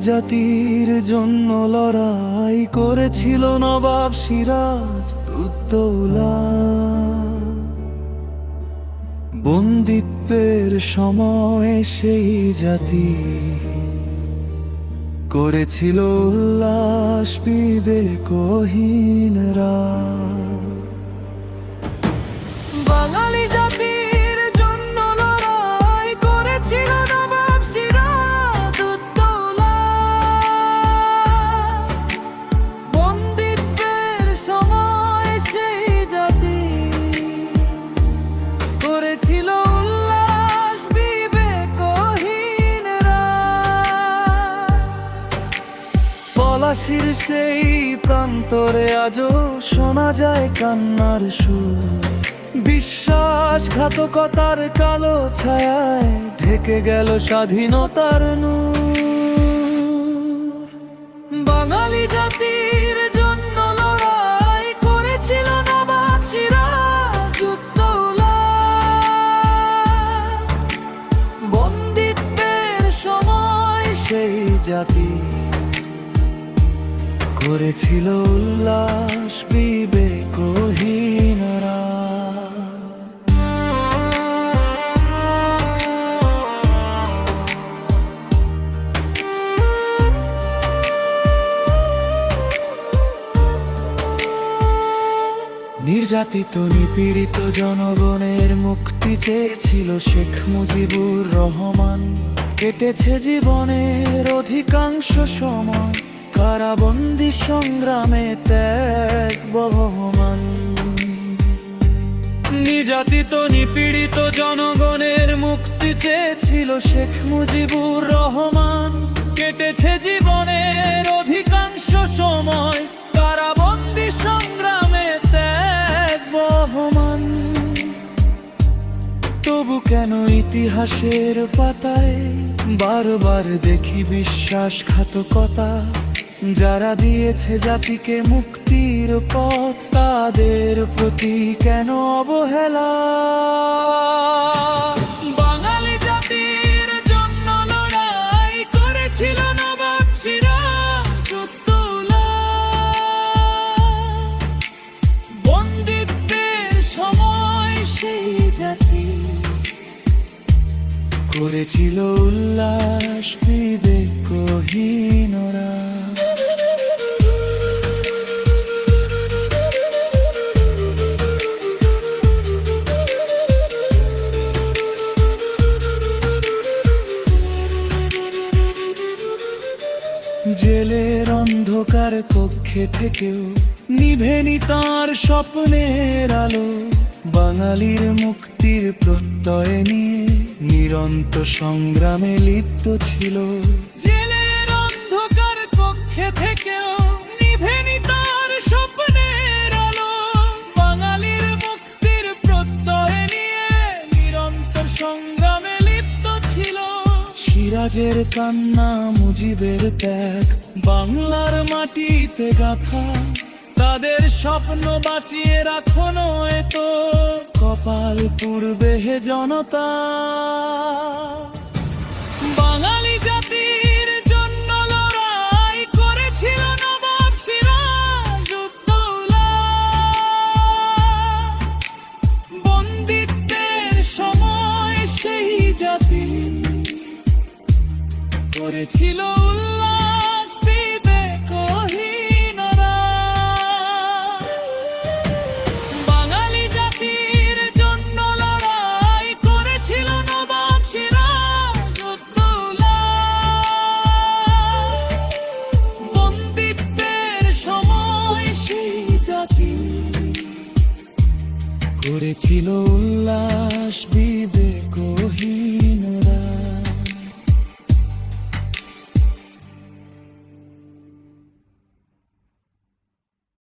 জাতির জন্য লড়াই করেছিল নবাব সিরাজ উদ্দৌলা। বন্দিত্বের সময় সেই জাতি করেছিল উল্লাস বিবেকহীনরা। বাঙালি জাতির জন্য লড়াই করেছিল নবাব সিরাজ উদ্দৌলা। বন্দিত্বের সময় সেই জাতি করেছিল উল্লাস বিবেকহীনরা। পলাশির সেই প্রান্তরে আজও শোনা যায় কান্নার সুর। বিশ্বাসঘাতকতার কালো ছায়ায় ঢেকে গেল স্বাধীনতার নূর। বাঙালি জাতির জন্য লড়াই করেছিল নবাব সিরাজ উদ্দৌলা। বন্দিত্বের সময় সেই জাতি করেছিল উল্লাস বিবেকহীনরা। নির্যাতিত নিপীড়িত জনগণের মুক্তি চেয়েছিল শেখ মুজিবুর রহমান। কেটেছে জীবনের অধিকাংশ সময় কারাবন্দি সংগ্রামে ত্যাগ বহমান। নির্যাতিত নিপীড়িত জনগণের মুক্তি চেয়েছিল শেখ মুজিবুর রহমান। কেটেছে জীবনের অধিকাংশ সময় কারাবন্দি সংগ্রামে ত্যাগ বহমান। তবু কেন ইতিহাসের পাতায় বারবার দেখি বিশ্বাসঘাতকতা? যারা দিয়েছে জাতিকে মুক্তির পথ তাদের প্রতি কেন অবহেলা? বাঙালি জাতির জন্য লড়াই করেছিল নবাব সিরাজ উদ্দৌলা। বন্দিত্বের সময় সেই জাতি করেছিল উল্লাস বিবেকহীনরা। জেলের অন্ধকার কক্ষে থেকেও নিভেনি তাঁর স্বপ্নের আলো। বাঙালির মুক্তির প্রত্যয় নিয়ে নিরন্তর সংগ্রামে লিপ্ত ছিল। জেলের অন্ধকার কক্ষে থেকেও নিভেনি তাঁর স্বপ্নের আলো। বাঙালির মুক্তির প্রত্যয় নিয়ে নিরন্তর সংগ্রামে লিপ্ত ছিল। সিরাজের কান্না মুজিবের ত্যাগ বাংলার মাটিতে গাঁথা। তাদের স্বপ্ন বাঁচিয়ে রাখো নয়তো কপাল পুড়বে হে জনতা। বাঙালি জাতির জন্য লড়াই করেছিল নবাব সিরাজ উদ্দৌলা। বন্দিত্বের সময় সেই জাতি করেছিল উল্লাস বিবেকহীনরা। বাঙালি জাতির জন্য লড়াই করেছিল নবাব সিরাজ উদ্দৌলা। বন্দিত্বের সময় সেই জাতি করেছিল উল্লাস